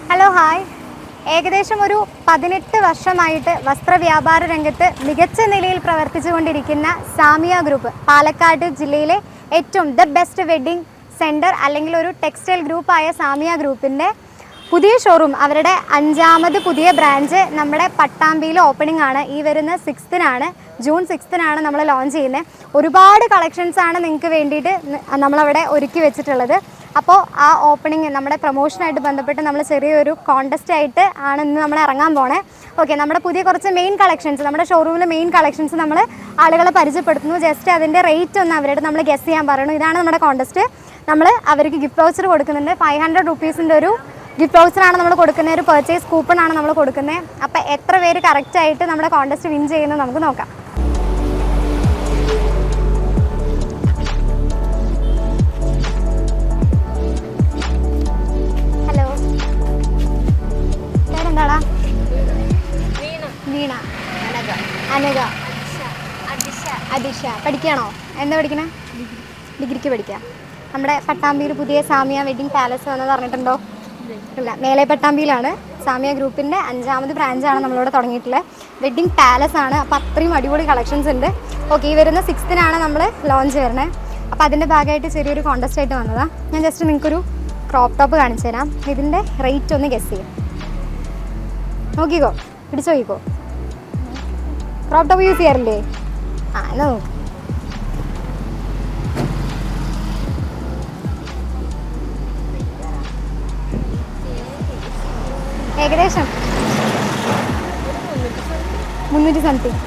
Hello hi. ഏകദേശം ഒരു 18 വർഷമായിട്ട് വസ്ത്രവ്യാപാര രംഗത്ത് മികച്ച നിലയിൽ പ്രവർത്തിച്ചുകൊണ്ടിരിക്കുന്ന സാമിയ ഗ്രൂപ്പ്, പാലക്കാട് ജില്ലയിലെ ഏറ്റവും ദ ബെസ്റ്റ് വെഡ്ഡിംഗ് സെൻറ്റർ അല്ലെങ്കിൽ ഒരു ടെക്സ്റ്റൈൽ ഗ്രൂപ്പായ സാമിയ ഗ്രൂപ്പിൻ്റെ പുതിയ ഷോറൂം, അവരുടെ 5ാമത് പുതിയ ബ്രാഞ്ച് നമ്മുടെ പട്ടാമ്പിയിൽ ഓപ്പണിംഗ് ആണ്. ഈ വരുന്ന 6-നാണ്, ജൂൺ 6-നാണ് നമ്മൾ ലോഞ്ച് ചെയ്യുന്നത്. ഒരുപാട് കളക്ഷൻസാണ് നിങ്ങൾക്ക് വേണ്ടിയിട്ട് നമ്മളവിടെ ഒരുക്കി വെച്ചിട്ടുള്ളത്. അപ്പോൾ ആ ഓപ്പണിംഗ് നമ്മുടെ പ്രൊമോഷനായിട്ട് ബന്ധപ്പെട്ട് നമ്മൾ ചെറിയൊരു കോൺടെസ്റ്റ് ആയിട്ട് ആണ് ഇന്ന് നമ്മൾ ഇറങ്ങാൻ പോണേ. ഓക്കെ, നമ്മുടെ പുതിയ കുറച്ച് മെയിൻ കളക്ഷൻസ്, നമ്മുടെ ഷോറൂമിലെ മെയിൻ കളക്ഷൻസ് നമ്മൾ ആളുകളെ പരിചയപ്പെടുത്തുന്നു. ജസ്റ്റ് അതിൻ്റെ റേറ്റ് ഒന്ന് അവരോട് നമ്മൾ ഗസ് ചെയ്യാൻ പറയണു. ഇതാണ് നമ്മുടെ കോൺടെസ്റ്റ്. നമ്മൾ അവർക്ക് ഗിഫ്റ്റ് വൗച്ചർ കൊടുക്കുന്നുണ്ട്. 500 റുപ്പീസിൻ്റെ ഒരു ഗിഫ്റ്റ് വൗച്ചറാണ് നമ്മൾ കൊടുക്കുന്നത്. ഒരു പർച്ചേസ് കൂപ്പൺ ആണ് നമ്മൾ കൊടുക്കുന്നത്. അപ്പോൾ എത്ര പേര് കറക്റ്റായിട്ട് നമ്മുടെ കോൺടെസ്റ്റ് വിൻ ചെയ്യുന്നത് നമുക്ക് നോക്കാം. ഹലോ, പേരെന്താടാ? വീണ. അനഘ. അദിഷ. പഠിക്കുകയാണോ? എന്താ പഠിക്കണേ? ഡിഗ്രിക്ക് പഠിക്കുക. നമ്മുടെ പട്ടാമ്പിയിൽ പുതിയ സാമിയ വെഡ്ഡിംഗ് പാലസ് വന്നത് അറിഞ്ഞിട്ടുണ്ടോ? ഇല്ല, മേലെ പട്ടാമ്പിയിലാണ്. സാമിയ ഗ്രൂപ്പിൻ്റെ 5ാമത് ബ്രാഞ്ചാണ് നമ്മളിവിടെ തുടങ്ങിയിട്ടുള്ളത്. വെഡ്ഡിംഗ് പാലസ് ആണ്. അപ്പോൾ അത്രയും അടിപൊളി കളക്ഷൻസ് ഉണ്ട്. ഓക്കെ, ഈ വരുന്ന 6-നാണ് നമ്മൾ ലോഞ്ച് വരുന്നത്. അപ്പോൾ അതിൻ്റെ ഭാഗമായിട്ട് ചെറിയൊരു കോൺടെസ്റ്റ് ആയിട്ട് വന്നതാണ്. ഞാൻ ജസ്റ്റ് നിങ്ങൾക്കൊരു ക്രോപ്പ് ടോപ്പ് കാണിച്ചു തരാം. ഇതിൻ്റെ റേറ്റ് ഒന്ന് ഗസ് ചെയ്യാം. നോക്കിക്കോ, പിടിച്ചു നോക്കിക്കോ. ക്രോപ്പ് ടോപ്പ് യൂസ് ചെയ്യാറില്ലേ? എന്നാ നോക്ക്. ഏകദേശം 300 സംതിങ്.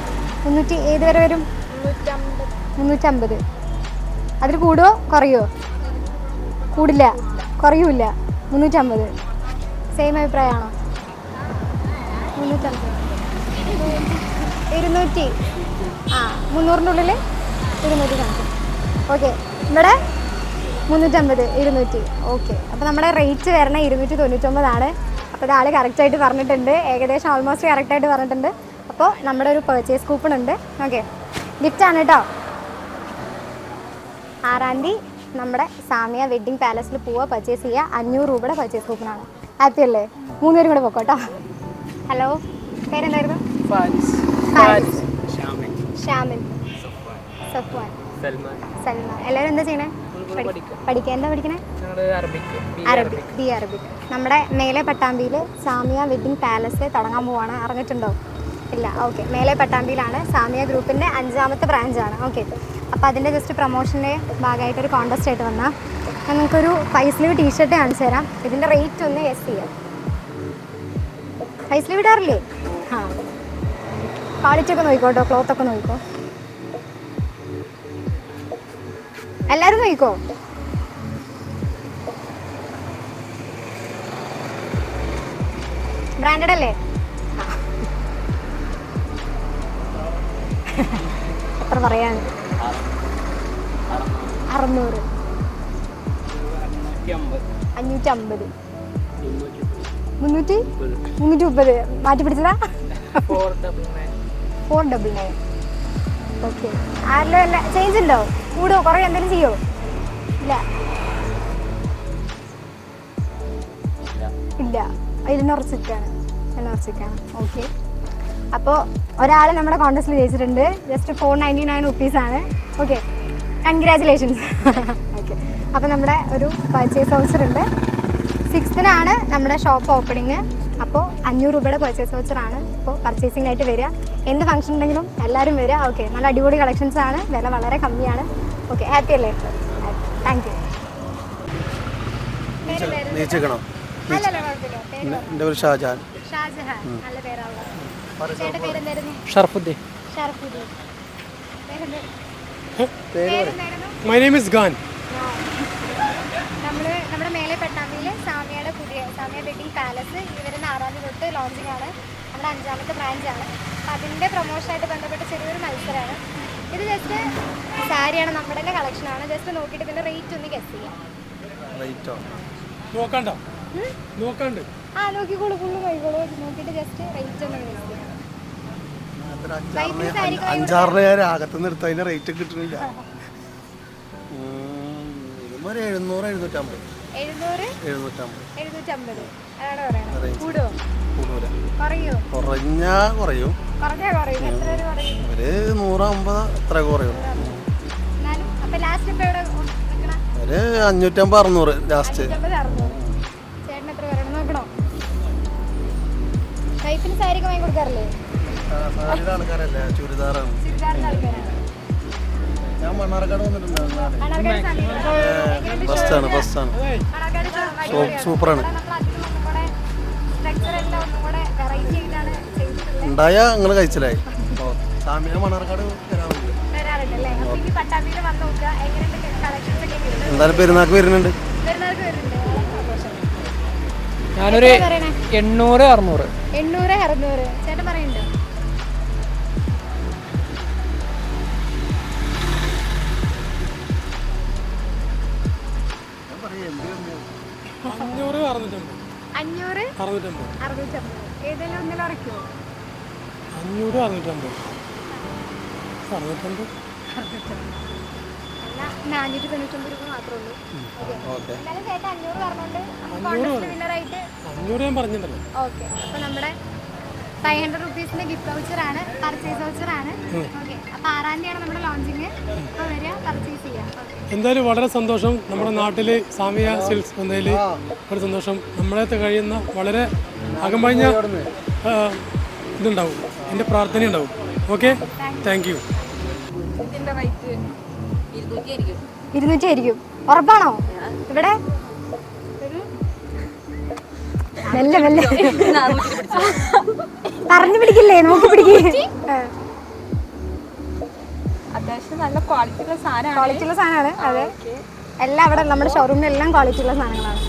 300 ഏത് വരെ വരും? 350. അതിൽ കൂടുമോ കുറയുമോ? കൂടില്ല, കുറയൂല. 350. സെയിം അഭിപ്രായമാണോ? 350. 200. 300-ൻ്റെ ഉള്ളിൽ 200 സംതിങ്. ഓക്കെ, ഇവിടെ 350, 200. ഓക്കെ, അപ്പോൾ നമ്മുടെ റേറ്റ് വരണ 299. അപ്പോൾ ഇത് ആൾ കറക്റ്റായിട്ട് പറഞ്ഞിട്ടുണ്ട്. ഏകദേശം ഓൾമോസ്റ്റ് കറക്റ്റായിട്ട് പറഞ്ഞിട്ടുണ്ട്. അപ്പോൾ നമ്മുടെ ഒരു പർച്ചേസ് കൂപ്പൺ ഉണ്ട്. ഓക്കെ, ഗിഫ്റ്റാണ് കേട്ടോ. 6-ാം തീയതി നമ്മുടെ സാമിയ വെഡ്ഡിംഗ് പാലസിൽ പോവുക, പർച്ചേസ് ചെയ്യുക. 500 രൂപയുടെ പർച്ചേസ് കൂപ്പണാണ്. ഹാപ്പി അല്ലേ? 3 പേരും കൂടെ പോക്കോ കേട്ടോ. ഹലോ, പേരെന്തായിരുന്നു? ഷാമിൽ. സഫ്വാൻ. സൽമാൻ. എല്ലാവരും എന്താ ചെയ്യണേ? പഠിക്കുക. എന്താ പഠിക്കണേ? അറബിക്. നമ്മുടെ മേലെ പട്ടാമ്പിയിൽ സാമിയ വെഡ്ഡിംഗ് പാലസ് തുടങ്ങാൻ പോവാണ്. അറിഞ്ഞിട്ടുണ്ടോ? ഇല്ല. ഓക്കെ, മേലെ പട്ടാമ്പിയിലാണ്. സാമിയ ഗ്രൂപ്പിൻ്റെ 5ാമത്തെ ബ്രാഞ്ചാണ്. ഓക്കെ, അപ്പോൾ അതിൻ്റെ ജസ്റ്റ് പ്രൊമോഷൻ്റെ ഭാഗമായിട്ടൊരു കോൺടെസ്റ്റ് ആയിട്ട് വന്നാൽ ഞാൻ നിങ്ങൾക്കൊരു 5 സ്ലീവ് ടീഷർട്ട് കാണിച്ചു തരാം. ഇതിൻ്റെ റേറ്റ് ഒന്ന് ഗസ് ചെയ്യാം. 5 സ്ലീവ് ഇടാറില്ലേ? ക്വാളിറ്റി ഒക്കെ നോക്കിക്കോട്ടോ, ക്ലോത്തൊക്കെ നോക്കിക്കോ. എല്ലാവരും നോക്കിക്കോ. ബ്രാൻഡഡ് അല്ലേ? എത്ര പറയാൻ? 600. 550. 330. മാറ്റി പിടിച്ചതാ? 499. ഓക്കെ, ആരെല്ലാം അല്ല ചേഞ്ച് ഉണ്ടോ? കൂടുമോ കുറേ എന്തെങ്കിലും ചെയ്യുമോ? ഇല്ല. ഇതിന് ഉറച്ചിട്ടാണ്. ഓക്കെ, അപ്പോൾ ഒരാൾ നമ്മുടെ കോൺടെസ്റ്റിൽ ജയിച്ചിട്ടുണ്ട്. ജസ്റ്റ് 499 റുപ്പീസാണ്. Okay, congratulations. ഓക്കെ, അപ്പോൾ നമ്മുടെ ഒരു പർച്ചേസ് വൗച്ചർ ഉണ്ട്. 6-നാണ് നമ്മുടെ ഷോപ്പ് ഓപ്പണിങ്. അപ്പോൾ 500 രൂപയുടെ പർച്ചേസ് വൗച്ചറാണ്. അപ്പോൾ പർച്ചേസിംഗ് വരിക. എന്ത് ഫംഗ്ഷൻ ഉണ്ടെങ്കിലും എല്ലാവരും വരിക. ഓക്കെ, നല്ല അടിപൊളി കളക്ഷൻസ് ആണ്. വില വളരെ കമ്മിയാണ്. ഓക്കെ, ഹാപ്പി അല്ലേ? Thank you. എൻ്റെ പേര് ഷാജഹാൻ. നല്ല പേരാണല്ലോ. ചേട്ടൻ്റെ പേരെന്തായിരുന്നു? Sharafuddin. My name is Gan. നമ്മുടെ മേലെ പട്ടാമ്പിയിൽ സാമിയയുടെ പുതിയ സാമിയ വെഡ്ഡിംഗ് പാലസ് ഈ വരുന്ന 6-ാം തീയതി തൊട്ട് ലോഞ്ചിങ് ആണ്. നമ്മുടെ 5ാമത്തെ ബ്രാഞ്ചാണ്. അപ്പോൾ അതിൻ്റെ പ്രൊമോഷനായിട്ട് ബന്ധപ്പെട്ട് ചെറിയൊരു മത്സരമാണ്. ഇത് ജസ്റ്റ് സാരിയാണ്, നമ്മുടെ തന്നെ കളക്ഷനാണ്. ജസ്റ്റ് നോക്കിയിട്ട് ഇതിൻ്റെ റേറ്റ് ഒന്ന് ഗസ് ചെയ്യാം. നോക്കണ്ട. നോക്കിക്കോളൂ, ഫുള്ള് നോക്കിക്കോളൂ. നോക്കിയിട്ട് ജസ്റ്റ് റേറ്റ് ഒന്ന് ഗസ് ചെയ്യാം. 5,000 അകത്തുനിന്ന് എടുത്ത് അതിന് റേറ്റ് കിട്ടുന്നില്ല. 700, 750. 700 750 അതാണ് പറയുന്നത്. Range. കൂടുവോ കൂടുതല കുറയോ? കുറഞ്ഞാ കുറയും. കുറഞ്ഞാ കുറയും. എത്ര രൂപ കുറയും? ഒരു 150 അത്ര കുറയും. എന്നാലും അപ്പൊ ലാസ്റ്റ് ഇപ്പൊ എവിടെ നിൽക്കണ? ഒരു 550-600 ലാസ്റ്റ്. 550-600. ചേട്ടൻ എത്ര വരണം നോക്കണോ? വൈഫിന് സാരി ഒക്കെ വാങ്ങി കൊടുക്കാറില്ലേ? സാരിയുടെ ആൾക്കാരല്ലേ, ചുരിദാറാണ്. ചുരിദാറിന്റെ ആൾക്കാരാണ്. ഞാൻ മണ്ണാർക്കാട് വന്നിട്ടുണ്ട്. മണ്ണാർക്കാട് സമീപം. എങ്ങനെയുണ്ട് ബസ്സാണ് show? ബസ്സാണ്. മണ്ണാർക്കാട് show അടിപൊളിയാണ്. സൂപ്പറാണ്. അവിടെ നമ്മൾ അതിലും ഒന്നും കൂടെ structure എല്ലാം ഒന്നും കൂടെ variety ആയിട്ടാണ് ചെയ്തിട്ടുള്ളത്. ഉണ്ടായ നിങ്ങൾ കഴിച്ചില്ലായി. സാമിയ മണ്ണാർക്കാട് വരാറുണ്ട്. വരാറുണ്ടല്ലേ? അപ്പൊ ഇനി പട്ടാമ്പിയിൽ വന്ന് നോക്കുക. എങ്ങനെയുണ്ട് collections ഒക്കെ വരുന്നത്? എന്തായാലും പെരുന്നാൾക്ക് വരുന്നുണ്ട്. പെരുന്നാൾക്ക് വരുന്നുണ്ട്. വളരെ സന്തോഷം. ഞാനൊരു എത്രയാ പറയണേ? 800-600. 800-600. ചേട്ടൻ പറയുന്നുണ്ടോ? അഞ്ഞൂറ് 500 650. ഏതെങ്കിലും ഒന്നിലും ഉറയ്ക്കുമോ? 500-650. അല്ല 499 രൂപ മാത്രമേ ഉള്ളൂ. ഓക്കെ. എന്നാലും ചേട്ടൻ 500 പറഞ്ഞുകൊണ്ട് കോൺടെസ്റ്റ് വിന്നറായിട്ട്. 500 ഞാൻ പറഞ്ഞിട്ടുണ്ടല്ലോ. ഓക്കെ. അപ്പോൾ നമ്മുടെ 500 റുപ്പീസിൻ്റെ ഗിഫ്റ്റ് വൗച്ചറാണ്, പർച്ചേസ് വൗച്ചറാണ്. ഓക്കെ. അപ്പോൾ 6-ാം തീയതിയാണ് നമ്മുടെ ലോഞ്ചിങ്. അപ്പോൾ വരിക, പർച്ചേസ് ചെയ്യാം. ഓക്കെ. എന്തായാലും വളരെ സന്തോഷം. നമ്മുടെ നാട്ടിൽ സാമിയ സിൽക്സ് വന്നതിൽ ഒരു സന്തോഷം. നമ്മളെ കഴിയുന്ന വളരെ അകമഴിഞ്ഞ ഇതുണ്ടാവും, എൻ്റെ പ്രാർത്ഥനയുണ്ടാവും. Okay, thank you. 200 ആയിരിക്കും. ഉറപ്പാണോ? ഇവിടെ മെല്ലെ മെല്ലെ പറഞ്ഞു പിടിക്കില്ലേ, നോക്കി പിടിക്കേ. അത്യാവശ്യം നല്ല ക്വാളിറ്റിയുള്ള സാധനമാണ്. ക്വാളിറ്റിയുള്ള സാധനമാണ്. അതെ, എല്ലാം അവിടെ നമ്മുടെ ഷോറൂമിൽ എല്ലാം ക്വാളിറ്റിയുള്ള സാധനങ്ങളാണ്.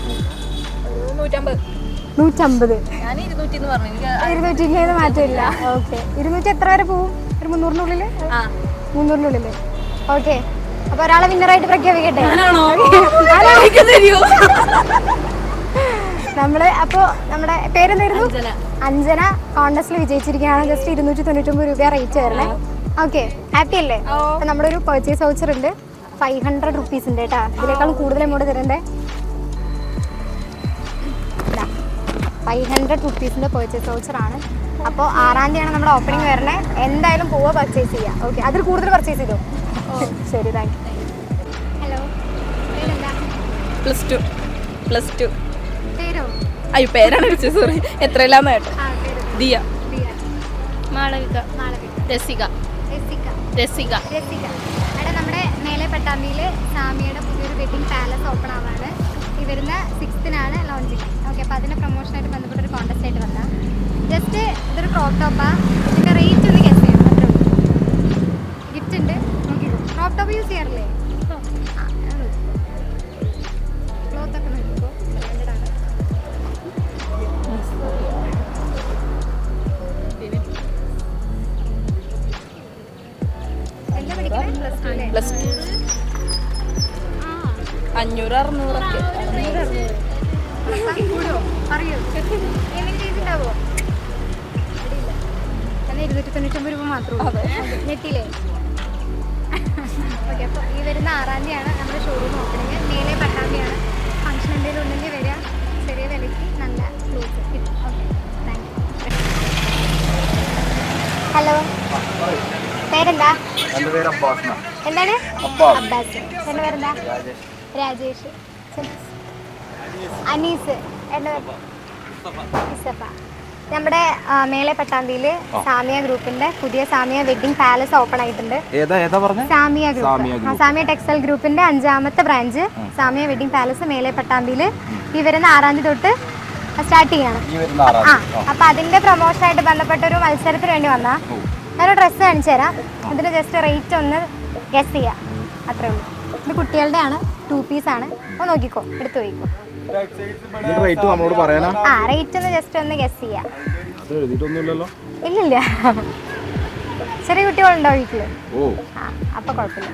150. ഞാൻ 200 എന്ന് പറഞ്ഞു. 200 മാറ്റമില്ല. ഓക്കെ. 200 എത്ര വരെ പോവും? ഒരു 300-നുള്ളിൽ. 300-നുള്ളിൽ. ഓക്കെ. അപ്പൊ ഒരാളെ വിന്നറായിട്ട് പ്രഖ്യാപിക്കട്ടെ. നമ്മള് അപ്പോ നമ്മുടെ പേരെന്തായിരുന്നു? അഞ്ജന കോൺടെസ്റ്റിൽ വിജയിച്ചിരിക്കുകയാണ്. ജസ്റ്റ് 299 രൂപ റേറ്റ് വരണേ. ഓക്കെ, ഹാപ്പി അല്ലേ? അപ്പൊ നമ്മുടെ ഒരു പർച്ചേസ് വൗച്ചർ ഉണ്ട് 500 റുപ്പീസിന്റെ കേട്ടാ. ഇതിനേക്കാളും കൂടുതൽ എമൗണ്ട് തരണ്ടേ. 500 റുപ്പീസിന്റെ പർച്ചേസ് വൗച്ചറാണ്. അപ്പോൾ 6-ാം തീയതിയാണ് നമ്മുടെ ഓപ്പണിംഗ് വരണേ. എന്തായാലും പോവുക, പർച്ചേസ് ചെയ്യാം. ഓക്കെ, അതിൽ കൂടുതൽ പർച്ചേസ് ചെയ്തോ. ശരി, താങ്ക് യു. ഹലോ, പേരെന്താ? Plus two. പേരോ? അയ്യോ, പേരാണ് വിളിച്ചത്, സോറി. എത്രയെല്ലാം കേട്ടോ. ആ, പേര് ദിയ. ദിയ. മാളവിക. മാളവിക. രസിക. രസിക. രസിക. രസിക. അവിടെ നമ്മുടെ മേലെ പട്ടാമ്പിയിൽ സാമിയുടെ പുതിയൊരു വെഡിങ് പാലസ് ഓപ്പൺ ആവാണ്. ഈ വരുന്ന 6-നാണ് ലോഞ്ചിങ്. ഓക്കെ, അപ്പോൾ അതിൻ്റെ പ്രൊമോഷനായിട്ട് ബന്ധപ്പെട്ടൊരു കോൺടെസ്റ്റ് ആയിട്ട് വന്നാൽ ജസ്റ്റ് ഇതൊരു ക്രോപ്പ് ടോപ്പാണ്. ഇതിൻ്റെ റേറ്റ് ഒന്ന് ഗസ് ചെയ്യണം, അത്രേ ഉള്ളൂ. ഗിഫ്റ്റ് ഉണ്ട്, നോക്കിക്കോ. ക്രോപ്പ് ടോപ്പ് യൂസ് ചെയ്യാറില്ലേ? ക്ലോത്ത് ഒക്കെ നോക്കിക്കോ, ബ്രാൻഡഡ് ആണ്. എന്താ പഠിക്കുന്നത്? Plus two. 500-600 കൂടുവോ? പറയൂ. ഏതെങ്കിലും ചേച്ചി ഉണ്ടാവോ? എന്നാൽ 299 രൂപ മാത്രമേ ഉള്ളൂ. നെറ്റിയില്ലേ? ഓക്കെ, അപ്പോൾ ഈ വരുന്ന 6-ാം തീയതിയാണ് നമ്മുടെ ഷോറൂം ഓപ്പണിങ്. മേലെ പട്ടാമ്പിയാണ്. ഫംഗ്ഷൻ എന്തെങ്കിലും ഉണ്ടെങ്കിൽ വരിക. ചെറിയ വിലയ്ക്ക് നല്ല ക്ലോത്ത് കിട്ടും. Okay, thank you. ഹലോ, പേരെന്താ? എന്താണ്? അബ്ബാസ്. എൻ്റെ പേരെന്താ? രാജേഷ്. അനീസ്. എൻ്റെ ഇസഫ. നമ്മുടെ മേലെ പട്ടാമ്പിയിൽ സാമിയ ഗ്രൂപ്പിന്റെ പുതിയ സാമിയ വെഡിങ് പാലസ് ഓപ്പൺ ആയിട്ടുണ്ട്. സാമിയ ഗ്രൂപ്പ്, സാമിയ ടെക്സ്റ്റൈൽ ഗ്രൂപ്പിന്റെ 5-ാമത്തെ ബ്രാഞ്ച് സാമിയ വെഡിങ് പാലസ് മേലെ പട്ടാമ്പിയിൽ ഈ വരുന്ന 6-ാം തീയതി തൊട്ട് സ്റ്റാർട്ട് ചെയ്യാണ്. അപ്പൊ അതിന്റെ പ്രൊമോഷനായിട്ട് ബന്ധപ്പെട്ട ഒരു മത്സരത്തിന് വേണ്ടി വന്നാ ഞാനൊരു ഡ്രസ്സ് കാണിച്ചു തരാം. ഇതിന് ജസ്റ്റ് റേറ്റ് ഒന്ന് ഗസ് ചെയ്യാം, അത്രേ ഉള്ളൂ. ഇത് കുട്ടികളുടെ ആണ്, 2 പീസാണ്. ഒന്ന് നോക്കിക്കോ, എടുത്തു പോയിക്കോ. റേറ്റ് നമ്മളോട് പറയാനാ? ആ, റേറ്റ് ഒന്ന് ജസ്റ്റ് ഒന്ന് ഗസ് ചെയ്യാം. അത് എഴുതിയിട്ടൊന്നുമില്ലല്ലോ. ഇല്ലില്ല, ചെറിയ കുട്ടികളുണ്ടോ വീട്ടില്? ഓ, ആ, അപ്പൊ കുഴപ്പമില്ല.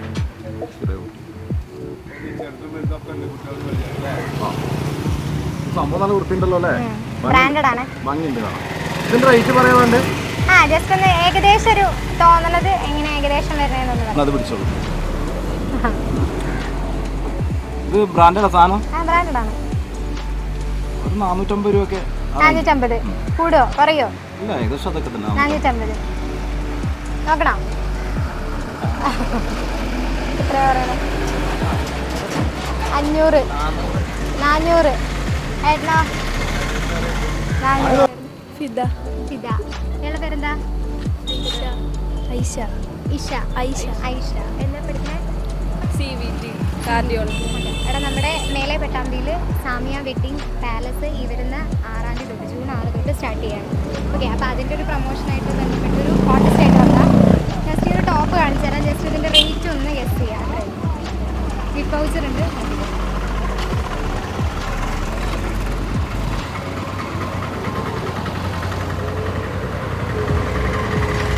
സംഭവം നല്ല വൃത്തിയുണ്ടല്ലോ അല്ലേ? ബ്രാൻഡഡ് ആണ്. ഭംഗിയുണ്ട് കാണാൻ. ഇതിന്റെ റേറ്റ് പറയാൻ വേണ്ടേ? ആ, ജസ്റ്റ് ഒന്ന് ഏകദേശം ഒരു തോന്നലത് എങ്ങനെ ഏകദേശം വരുന്നതെന്നൊന്ന് പറയാം. അത് പിടിച്ചോളൂ. ഇത് ബ്രാൻഡാണ് സാധനം. ആ ബ്രാൻഡഡ് ആണ്. ഒരു 450 രൂപയൊക്കെ. 450 കൂടോ കുറയോ? ഇല്ല, ഏകദേശം അതൊക്കെ തന്നെ. 450 നോക്കണം. എത്ര പറയണം? 500 400 ഏട്ടനോ? 400. ഫിദ ഫിദ. ഇയാളുടെ പേരെന്താ? ഐഷ ഇഷ. ഐഷ ഐഷ. എന്താ പഠിക്കുന്നത്? CVT cardiology. എടാ നമ്മുടെ മേലെ പട്ടാമ്പിയിൽ സാമിയ വെഡ്ഡിങ് പാലസ് ഈ വരുന്ന 6-ാം തീയതി തൊട്ട് ജൂൺ 6 തൊട്ട് സ്റ്റാർട്ട് ചെയ്യാണ്. ഓക്കെ, അപ്പോൾ അതിൻ്റെ ഒരു പ്രൊമോഷനായിട്ട് ബന്ധപ്പെട്ടൊരു കോൺടെസ്റ്റ് ആയിട്ട് വന്നാൽ ജസ്റ്റ് ഒരു ടോപ്പ് കാണിച്ചു തരാം. ജസ്റ്റ് ഇതിൻ്റെ റേറ്റ് ഒന്ന് ഗസ് ചെയ്യാം. ഗിഫ്റ്റ് വൗച്ചർ ഉണ്ട്.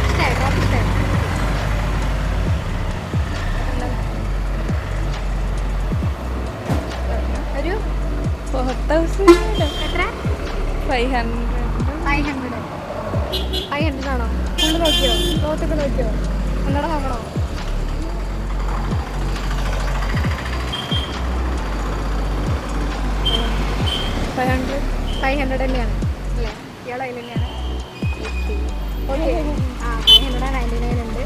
ഇഷ്ടമായി? ടോപ്പ് ഇഷ്ടമായി? ഒരു 4000 എത്ര? 500 500 ആണോ? ഫുള്ള് നോക്കിയോ? ക്ലോത്തൊക്കെ നോക്കിയോ? ഒന്നുകൂടെ നോക്കണോ? $500 500 തന്നെയാണ് അല്ലേ? ഇയാൾ അതിൽ തന്നെയാണ്. ഓക്കെ, ആ 599 ഉണ്ട്.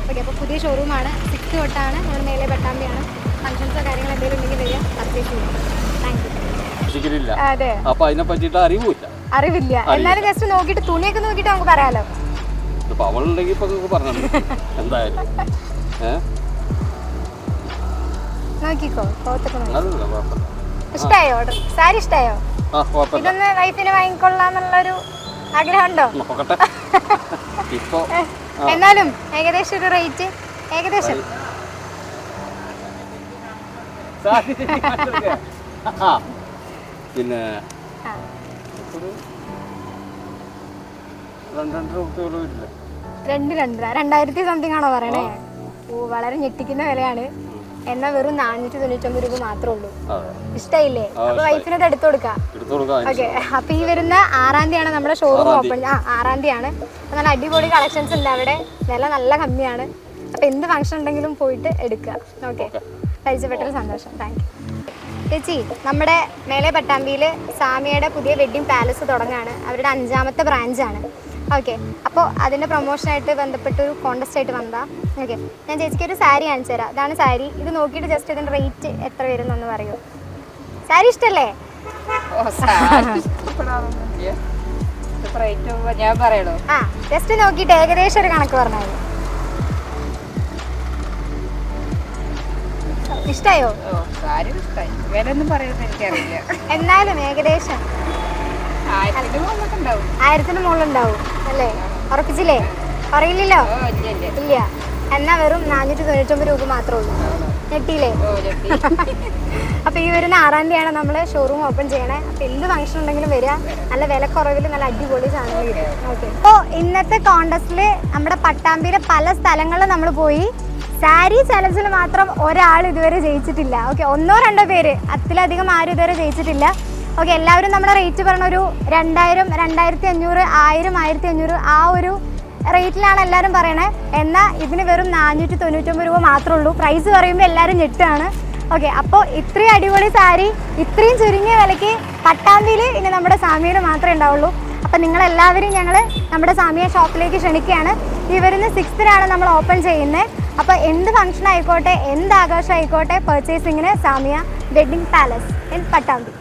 ഓക്കെ, അപ്പോൾ പുതിയ ഷോറൂമാണ്. 6 തൊട്ടാണ്. നമ്മൾ മേലെ പട്ടാമ്പിയാണ്. ഫങ്ഷൻസോ കാര്യങ്ങൾ എന്തെങ്കിലും ഉണ്ടെങ്കിൽ വരിക, പർച്ചേസ് ചെയ്യാം. Thank you. അതെ, അപ്പൊ അതിനെ പറ്റിയിട്ട് അറിവില്ല. അറിവില്ല. എന്നാലും ജസ്റ്റ് നോക്കിയിട്ട് തുണിയൊക്കെ നോക്കിയിട്ട് നമുക്ക് പറയാലോ. അവളുണ്ടെങ്കിൽ ഇപ്പൊ പറഞ്ഞു എന്തായാലും നോക്കിക്കോ, ക്ലോത്തൊക്കെ നോക്കി. അതല്ല കുഴപ്പമില്ല. ഇഷ്ടമായോ? സാരി ഇഷ്ടമായോ? ആ കുഴപ്പമില്ല. ഇതൊന്ന് വൈഫിന് വാങ്ങിക്കൊള്ളാന്നുള്ളൊരു ആഗ്രഹം ഉണ്ടോ? നോക്കട്ടെ. ഇപ്പൊ എന്നാലും ഏകദേശം ഒരു റേറ്റ് ഏകദേശം പിന്നെ ആ, ഒരു 200 രൂപ ഇല്ല. 2000 സംതിങ് ആണോ പറയണേ? ഓ, വളരെ ഞെട്ടിക്കുന്ന വിലയാണ്. എന്നാൽ വെറും 499 രൂപ മാത്രമേ ഉള്ളൂ. ഇഷ്ടമായില്ലേ? അപ്പൊ വൈഫിന് അത് എടുത്തു കൊടുക്കാം. ഓക്കെ, അപ്പൊ ഈ വരുന്ന 6-ാം തീയതിയാണ് നമ്മുടെ ഷോറൂം ഓപ്പൺ. 6-ാം തീയതിയാണ്. നല്ല അടിപൊളി കളക്ഷൻസ് ഉണ്ട് അവിടെ. വില നല്ല കമ്മിയാണ്. അപ്പൊ എന്ത് ഫംഗ്ഷൻ ഉണ്ടെങ്കിലും പോയിട്ട് എടുക്കുക. ഓക്കെ, പരിചയപ്പെട്ടൊരു സന്തോഷം. Thank you. ചേച്ചി, നമ്മുടെ മേലെ പട്ടാമ്പിയിൽ സാമിയയുടെ പുതിയ വെഡ്ഡിങ് പാലസ് തുടങ്ങുകയാണ്. അവരുടെ 5-ാമത്തെ ബ്രാഞ്ചാണ്. ഓക്കെ, അപ്പോൾ അതിൻ്റെ പ്രൊമോഷനായിട്ട് ബന്ധപ്പെട്ടൊരു കോൺടെസ്റ്റ് ആയിട്ട് വന്നതാ. ഓക്കെ, ഞാൻ ചേച്ചിക്ക് ഒരു സാരി കാണിച്ചു തരാം. ഇതാണ് സാരി. ഇത് നോക്കിയിട്ട് ജസ്റ്റ് ഇതിൻ്റെ റേറ്റ് എത്ര വരുന്നെന്ന് പറയൂ. സാരി ഇഷ്ടല്ലേ? ഞാൻ പറയണോ? ആ, ജസ്റ്റ് നോക്കിയിട്ട് ഏകദേശം ഒരു കണക്ക് പറഞ്ഞാൽ മതി. ഇഷ്ടമായോ? വേറൊന്നും പറയുന്നത് എനിക്കറിയില്ല. എന്നാലും ഏകദേശം 1000-ന് മുകളിലുണ്ടാവും അല്ലേ? ഉറപ്പിച്ചില്ലേ? പറയില്ലല്ലോ? ഇല്ല. എന്നാൽ വെറും 499 രൂപ മാത്രമേ ഉള്ളൂ. ഞെട്ടിയില്ലേ? അപ്പോൾ ഈ വരുന്ന 6-ാം തീയതിയാണ് നമ്മൾ ഷോറൂം ഓപ്പൺ ചെയ്യണേ. അപ്പോൾ എന്ത് ഫംഗ്ഷൻ ഉണ്ടെങ്കിലും വരിക. നല്ല വിലക്കുറവിൽ നല്ല അടിപൊളി സാധനങ്ങൾ കിട്ടും. ഓക്കെ, അപ്പോൾ ഇന്നത്തെ കോൺടെസ്റ്റിൽ നമ്മുടെ പട്ടാമ്പിയിലെ പല സ്ഥലങ്ങളിൽ നമ്മൾ പോയി. സാരി ചലഞ്ചിൽ മാത്രം ഒരാൾ ഇതുവരെ ജയിച്ചിട്ടില്ല. ഓക്കെ, 1-2 പേര്, അതിലധികം ആരും ഇതുവരെ ജയിച്ചിട്ടില്ല. ഓക്കെ, എല്ലാവരും നമ്മുടെ റേറ്റ് പറഞ്ഞ ഒരു 2000, 2500, 1000, 1500 ആ ഒരു റേറ്റിലാണ് എല്ലാവരും പറയണേ. എന്നാൽ ഇതിന് വെറും 499 രൂപ മാത്രമേ ഉള്ളൂ. പ്രൈസ് പറയുമ്പോൾ എല്ലാവരും ഞെട്ടാണ്. ഓക്കെ, അപ്പോൾ ഇത്രയും അടിപൊളി സാരി ഇത്രയും ചുരുങ്ങിയ വിലയ്ക്ക് പട്ടാമ്പിയിൽ ഇനി നമ്മുടെ സാമിയയിൽ മാത്രമേ ഉണ്ടാവുള്ളൂ. അപ്പം നിങ്ങളെല്ലാവരും ഞങ്ങൾ നമ്മുടെ സാമിയ ഷോപ്പിലേക്ക് ക്ഷണിക്കുകയാണ്. ഈ വരുന്ന 6-നാണ് നമ്മൾ ഓപ്പൺ ചെയ്യുന്നത്. അപ്പോൾ എന്ത് ഫംഗ്ഷൻ ആയിക്കോട്ടെ, എന്ത് ആഘോഷം ആയിക്കോട്ടെ, പർച്ചേസിങ്ങിന് Samiya wedding palace in Pattambi.